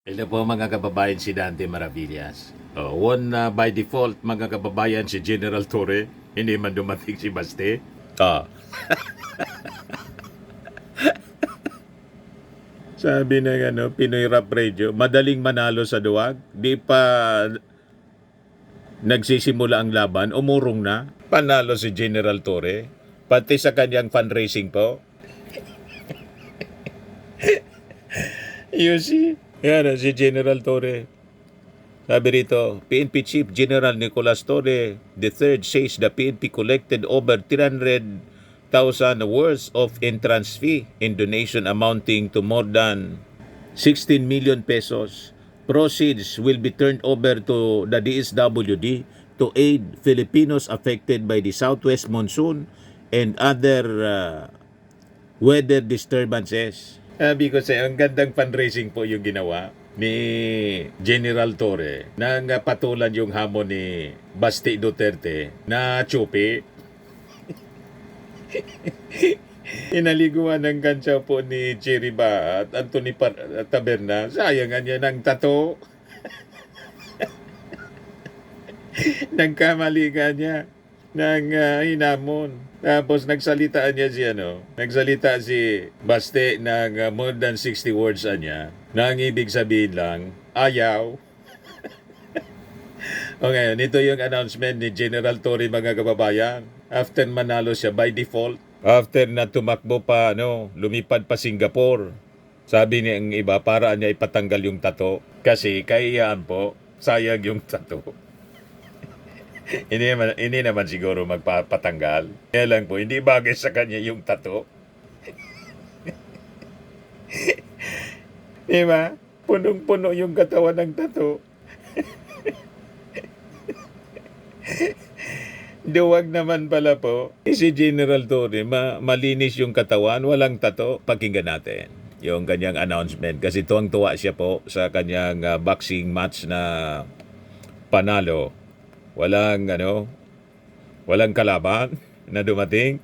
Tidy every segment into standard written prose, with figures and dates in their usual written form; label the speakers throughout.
Speaker 1: Hello po mga kababayan, si Dante Maravillas. One by default mga kababayan si General Torre, hindi man dumating si Baste. Sabi ng Pinoy Rap Radio, madaling manalo sa duwag, di pa nagsisimula ang laban, umurong na. Panalo si General Torre, pati sa kanyang fundraising po. You see? Yan si General Torre. Sabi rito, PNP Chief General Nicolas Torre III says the PNP collected over 300,000 worth of entrance fee in donation amounting to more than 16 million pesos. Proceeds will be turned over to the DSWD to aid Filipinos affected by the southwest monsoon and other weather disturbances. Sabi ko sa'yo, ang gandang fundraising po yung ginawa ni General Torre nang patulan yung hamon ni Basti Duterte na chupi. Inaliguan ng kantsa po ni Cherry Ba at Anthony Taberna. Sayangan niya ng tato. Nagkamali ka niya ng hinamon. Tapos nagsalitaan niya nagsalita si Baste ng more than 60 words niya. Na ang ibig sabihin lang, ayaw. O ngayon, ito yung announcement ni General Torre mga kababayan. After manalo siya by default, after na tumakbo pa, lumipad pa Singapore. Sabi niya ang iba, para niya ipatanggal yung tato. Kasi kayaan po, sayang yung tato. Hindi naman siguro magpapatanggal. Kaya lang po, hindi bagay sa kanya yung tato. Diba? Punong-puno yung katawan ng tato. Duwag naman pala po. Si General Torre, malinis yung katawan, walang tato. Pakinggan natin yung kanyang announcement. Kasi tuwang-tuwa siya po sa kanyang boxing match na panalo. Walang kalaban na dumating.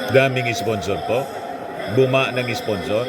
Speaker 1: Daming sponsor po. Buma ng sponsor.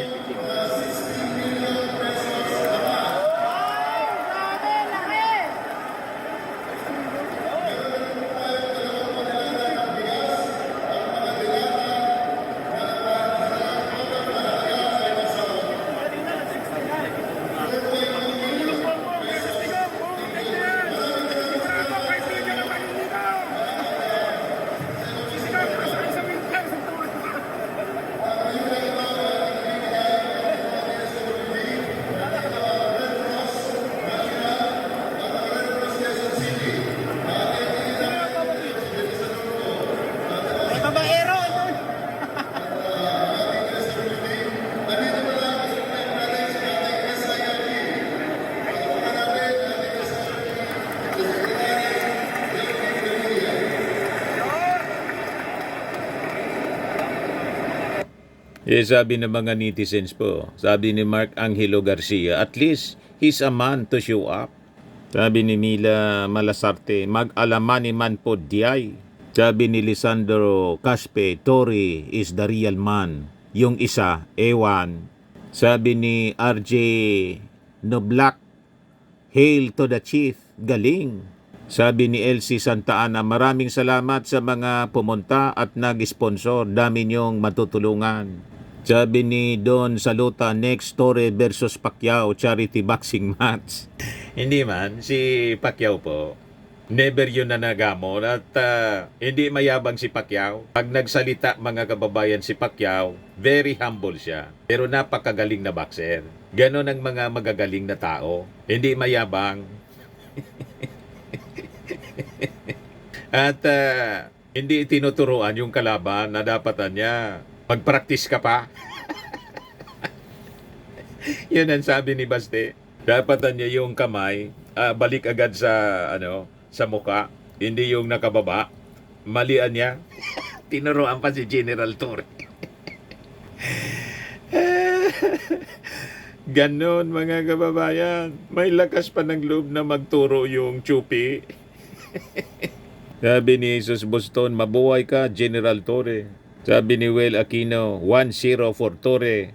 Speaker 1: Sabi ng mga netizens po, sabi ni Mark Angelo Garcia, at least he's a man to show up. Sabi ni Mila Malasarte, mag-alamani man po diay. Sabi ni Lisandro Caspe, Torre is the real man. Yung isa, ewan. Sabi ni RJ Noblak, hail to the chief, galing. Sabi ni Elsie Santa Ana, maraming salamat sa mga pumunta at nag-sponsor. Dami niyong matutulungan. Sabi ni Don Saluta, next Torre versus Pacquiao charity boxing match. Hindi man, si Pacquiao po, never yun na nagamon at hindi mayabang si Pacquiao. Pag nagsalita mga kababayan si Pacquiao, very humble siya. Pero napakagaling na boxer. Ganon ang mga magagaling na tao. Hindi mayabang. At hindi tinuturuan yung kalaban na dapat niya mag-practice ka pa. Yun ang sabi ni Baste. Dapatan niya yung kamay, balik agad sa, sa muka. Hindi yung nakababa. Malian niya. Tinuruan pa si General Torre. Ganon mga kababayan. May lakas pa ng loob na magturo yung Chupi. Sabi ni Jesus Boston, mabuhay ka, General Torre. Sabi ni Will Aquino, 1-0 for Torre.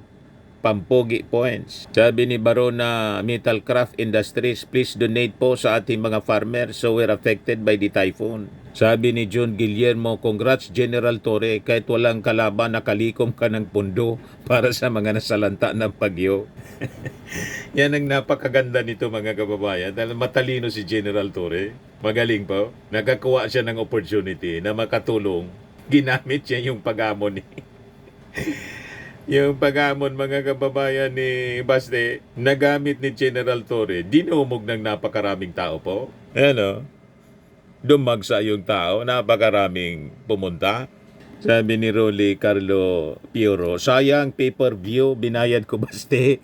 Speaker 1: Pampogi points. Sabi ni Barona Metalcraft Industries, please donate po sa ating mga farmers so we're affected by the typhoon. Sabi ni John Guillermo, congrats General Torre, kahit walang kalaban nakalikom ka ng pundo para sa mga nasalanta ng bagyo. Yan ang napakaganda nito mga kababayan. Dahil matalino si General Torre. Magaling po. Nakakuha siya ng opportunity na makatulong. Ginamit niya yung pag-amon ni yung pag-amon mga kababayan ni Baste, nagamit ni General Torre, dinumog ng napakaraming tao po. Ano? Dumagsa yung tao, napakaraming pumunta. Sabi ni Rolly Carlo Pioro, sayang pay-per-view, binayad ko Baste.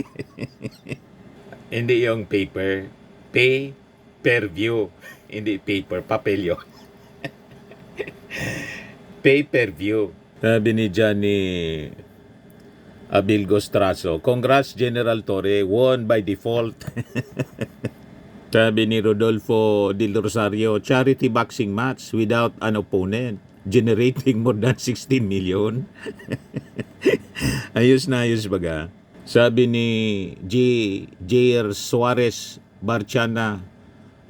Speaker 1: Hindi yung paper, pay-per-view. Hindi paper, papel yun. Pay-per-view. Sabi ni Johnny Abilgo Straso, congrats General Torre, won by default. Sabi ni Rodolfo Del Rosario, charity boxing match without an opponent, generating more than 16 million. Ayos na ayos baga. Sabi ni J.R. Suarez Barchana,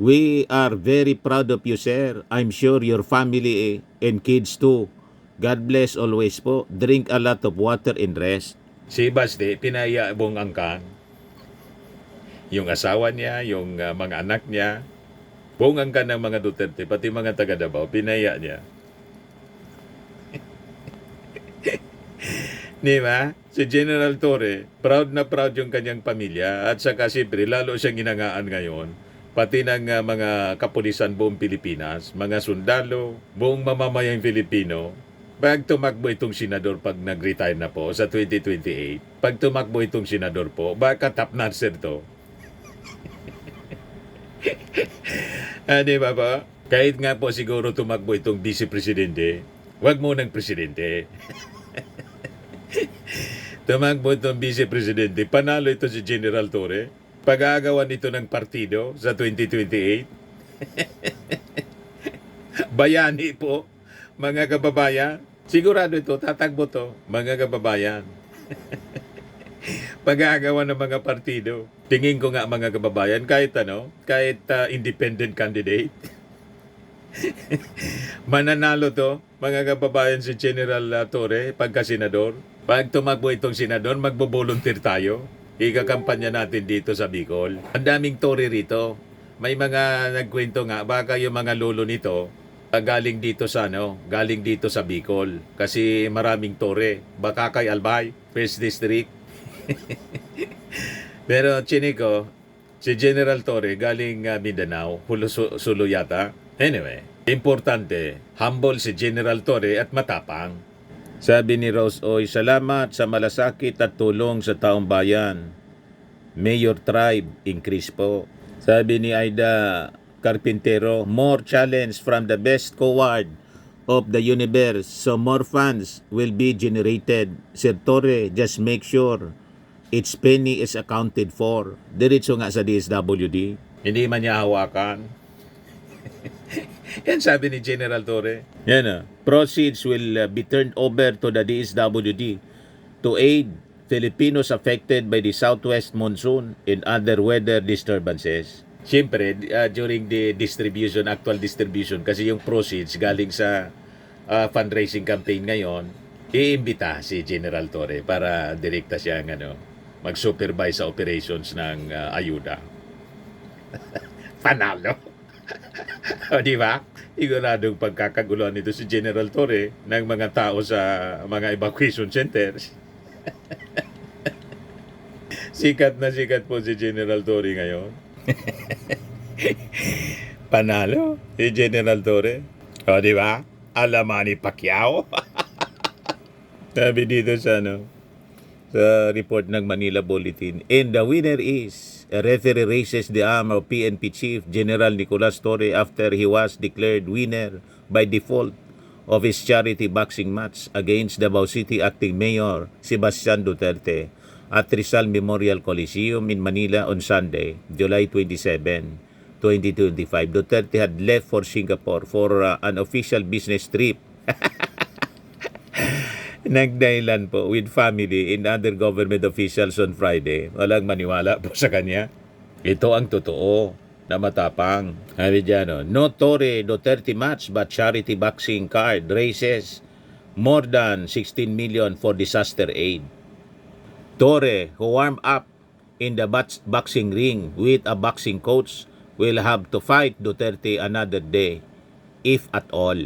Speaker 1: we are very proud of you, sir. I'm sure your family and kids too. God bless always po. Drink a lot of water and rest. Si Baste, pinaya buong angkan. Yung asawa niya, yung mga anak niya, buong angkan ng mga Duterte, pati mga taga Davao, pinaya niya. Di ba? Si General Torre, proud na proud yung kanyang pamilya at saka siyempre, lalo siyang inangaan ngayon, pati ng mga kapulisan buong Pilipinas, mga sundalo, buong mamamayang Filipino. Pag tumakbo itong senador pag nag-retire na po sa 2028, pag tumakbo itong senador po, baka top notcher to. Di ba po? Kahit nga po siguro tumakbo itong vice-presidente, wag mo ng presidente. Tumakbo itong vice-presidente, panalo ito si General Torre. Pag-aagawan ito ng partido sa 2028. Bayani po, mga kababayan. Sigurado ito, tatagbo to, mga kababayan. Pag-aagawan ng mga partido. Tingin ko nga mga kababayan, kahit independent candidate, mananalo to, mga kababayan, si General Torre, pagka-senador. Pag tumakbo itong senador, magbo-volunteer tayo. Ikakampanya natin dito sa Bicol. Ang daming Torre rito. May mga nagkwento nga, baka yung mga lolo nito, galing dito sa Bicol. Kasi maraming Torre. Baka kay Albay, First District. Pero chiniko, si General Torre galing Mindanao, Sulu yata. Anyway, importante, humble si General Torre at matapang. Sabi ni Rose Oy, salamat sa malasakit at tulong sa taong bayan. Mayor Tribe, increase po. Sabi ni Aida Carpintero, more challenge from the best coward of the universe, so more funds will be generated. Sir Torre, just make sure its penny is accounted for. Diretso nga sa DSWD. Hindi man niya hawakan. Yan sabi ni General Torre. Yan proceeds will be turned over to the DSWD to aid Filipinos affected by the southwest monsoon and other weather disturbances. Siyempre, during the actual distribution, kasi yung proceeds galing sa fundraising campaign ngayon, iimbita si General Torre para direkta siyang mag-supervise sa operations ng ayuda. Panalo! O di ba? Siguradong pagkakaguluhan nito si General Torre ng mga tao sa mga evacuation centers. Sikat na sikat po si General Torre ngayon. Panalo si General Torre. O di ba? Alam ni Pacquiao. Sabi dito sa Sa report ng Manila Bulletin. And the winner is, a referee raises the arm of PNP Chief General Nicolas Torre after he was declared winner by default of his charity boxing match against Davao City Acting Mayor Sebastian Duterte at Rizal Memorial Coliseum in Manila on Sunday, July 27, 2025. Duterte had left for Singapore for an official business trip. Nagdahilan po with family and other government officials on Friday. Walang maniwala po sa kanya. Ito ang totoo na matapang. Sabi dyan, no Torre Duterte match but charity boxing card raises more than 16 million for disaster aid. Torre, who warmed up in the boxing ring with a boxing coach, will have to fight Duterte another day, if at all.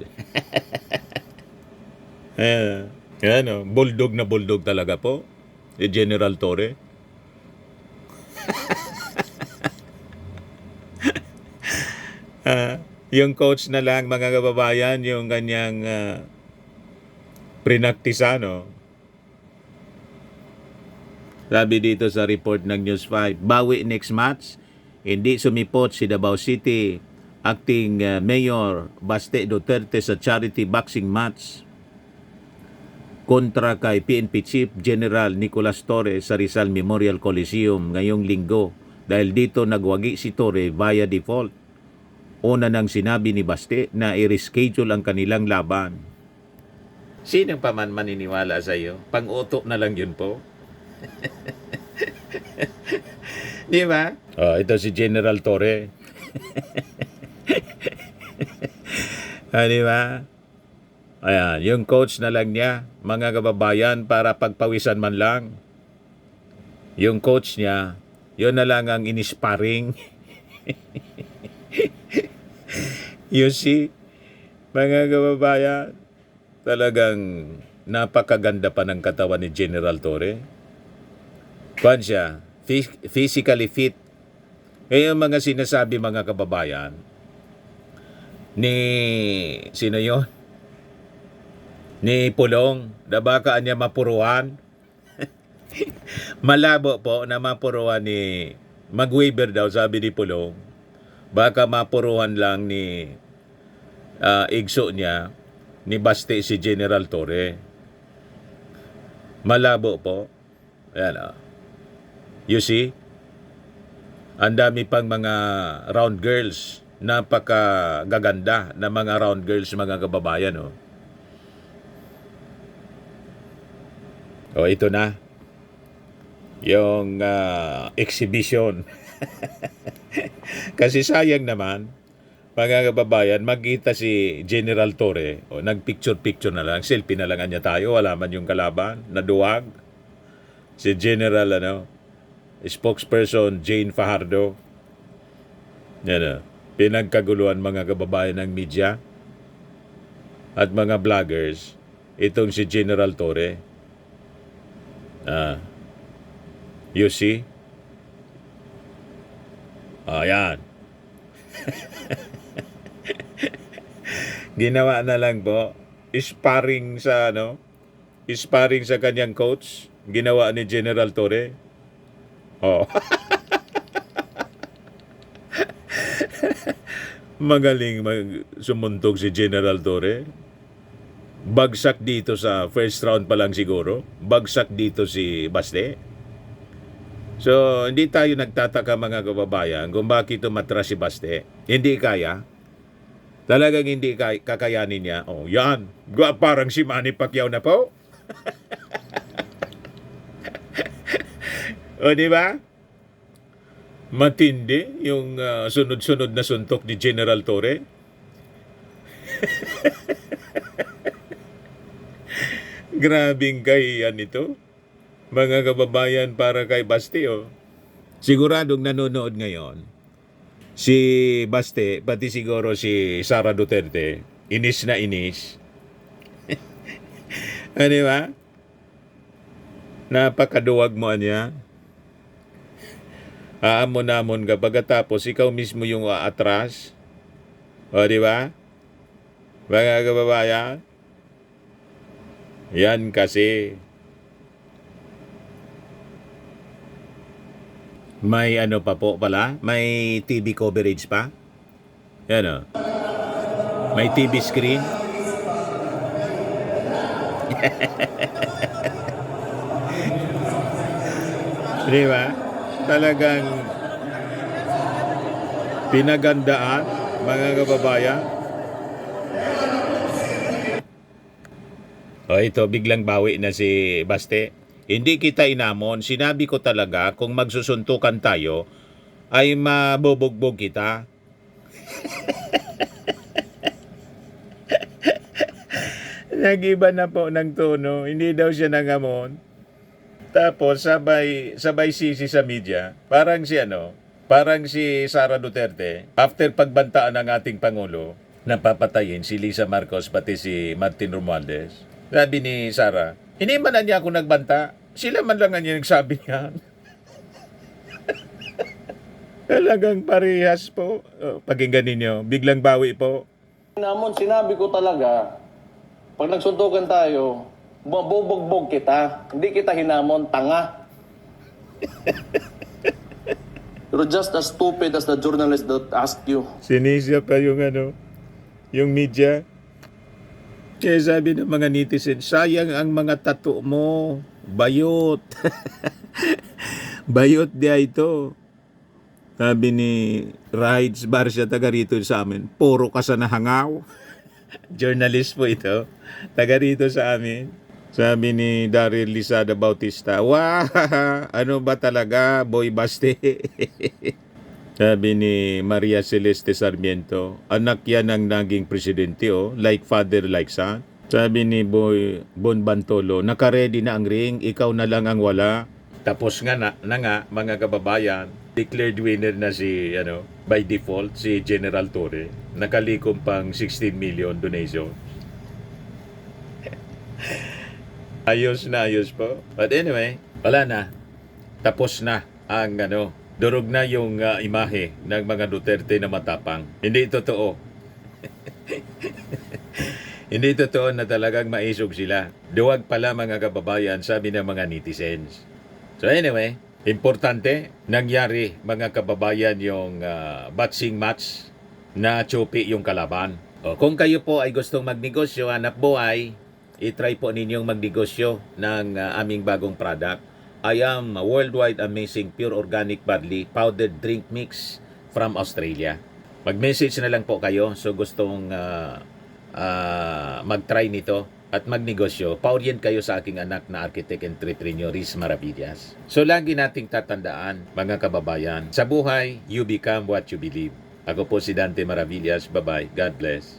Speaker 1: Bulldog na bulldog talaga po. General Torre. Yung coach na lang, mga kababayan, yung kanyang prinaktisa, no? Sabi dito sa report ng News 5, bawi next match, hindi sumipot si Davao City Acting Mayor Baste Duterte sa charity boxing match kontra kay PNP Chief General Nicolas Torre sa Rizal Memorial Coliseum ngayong linggo dahil dito nagwagi si Torre via default. Una nang sinabi ni Baste na i-reschedule ang kanilang laban. Sinong pa man maniniwala sa iyo? Pang-uto na lang yun po. Di ba? Oh, ito si General Torre. Di ba? Ayan, yung coach na lang niya, mga kababayan, para pagpawisan man lang. Yung coach niya, yun na lang ang inisparing. You see, mga kababayan, talagang napakaganda pa ng katawan ni General Torre. Kwan siya, physically fit. Eh, yung mga sinasabi, mga kababayan, ni, sino yun? Ni Pulong, na baka niya mapuruan. Malabo po na mapuruan ni Mag-Weber daw, sabi ni Pulong. Baka mapuruhan lang ni igso niya, ni Baste si General Torre. Malabo po. Ayan, you see? Ang dami pang mga round girls, napakagaganda na mga round girls, mga kababayan, oh. O, ito na. Yung exhibition. Kasi sayang naman, mga kababayan, magkita si General Torre, o nagpicture-picture na lang, selfie na lang niya tayo, wala man yung kalaban, naduwag. Si General, spokesperson Jane Fajardo. Yan, pinagkaguluhan, mga kababayan ng media at mga vloggers, itong si General Torre. You see? Ayan. Ginawa na lang po, sparring sa sparring sa kanyang coach, ginawa ni General Torre. Oh. Magaling sumuntog si General Torre. Bagsak dito sa first round pa lang siguro. Bagsak dito si Baste. So, hindi tayo nagtataka, mga kababayan, kung bakit umatras si Baste. Hindi kaya. Talagang hindi kakayanin niya. Oh, yan. Parang si Manny Pacquiao na po. O, di ba? Matindi yung sunod-sunod na suntok ni General Torre. Grabing kahiyan ito, mga kababayan, para kay Baste, oh. Siguradong nanonood ngayon si Baste, pati siguro si Sara Duterte, inis na inis. Ano ba? Napakaduwag mo niya. Aamon-amon ka, pagkatapos ikaw mismo yung atras. O, di ba? Mga kababayan, yan kasi. May ano pa po pala? May TV coverage pa? Yan o. May TV screen? Di ba? Talagang pinagandaan, mga kababayan. O ito, biglang bawi na si Baste. Hindi kita inamon. Sinabi ko talaga kung magsusuntukan tayo, ay mabubugbog kita. Nag-iba na po ng tono. Hindi daw siya nangamon. Tapos sabay sisi sa media. Parang si Sara Duterte, after pagbantaan ng ating Pangulo, napapatayin si Lisa Marcos pati si Martin Romualdez. Sabi ni Sara, hindi man na niya ako nagbanta. Sila man lang niya nagsabi niyan. Talagang parehas po. Pakinggan ninyo, biglang bawi po.
Speaker 2: Namon, sinabi ko talaga, pag nagsuntukan tayo, mabubugbog kita. Hindi kita hinamon, tanga. You're just as stupid as the journalist that asked you.
Speaker 1: Sinisya pa yung media. Kaya sabi ng mga netizen, sayang ang mga tattoo mo. Bayot. Bayot dia ito. Sabi ni Rides Barcia, taga rito sa amin, puro ka sa nahangaw. Journalist po ito. Taga rito sa amin. Sabi ni Daryl Lizada Bautista, wah, ano ba talaga, Boy Baste? Sabi ni Maria Celeste Sarmiento, anak yan ang naging presidente, like father, like son. Sabi ni Boy Bon Bantolo, nakaredy na ang ring, ikaw na lang ang wala. Tapos nga mga kababayan, declared winner na si, by default, si General Torre. Nakalikom pang 16 million donation. Ayos po. But anyway, wala na. Tapos na ang durog na yung imahe ng mga Duterte na matapang. Hindi totoo. Hindi totoo na talagang maisog sila. Duwag pala mga kababayan, sabi ng mga netizens. So anyway, importante, nangyari mga kababayan yung boxing match na chopi yung kalaban. O, kung kayo po ay gustong magnegosyo, hanap buhay, i-try po ninyong magnegosyo ng aming bagong product. I am Worldwide Amazing Pure Organic Barley Powdered Drink Mix from Australia. Mag-message na lang po kayo so gustong mag-try nito at magnegosyo. Pa-orient kayo sa aking anak na architect entrepreneur Riz Maravillas. So lagi nating tatandaan mga kababayan, sa buhay, you become what you believe. Ako po si Dante Maravillas. Bye-bye. God bless.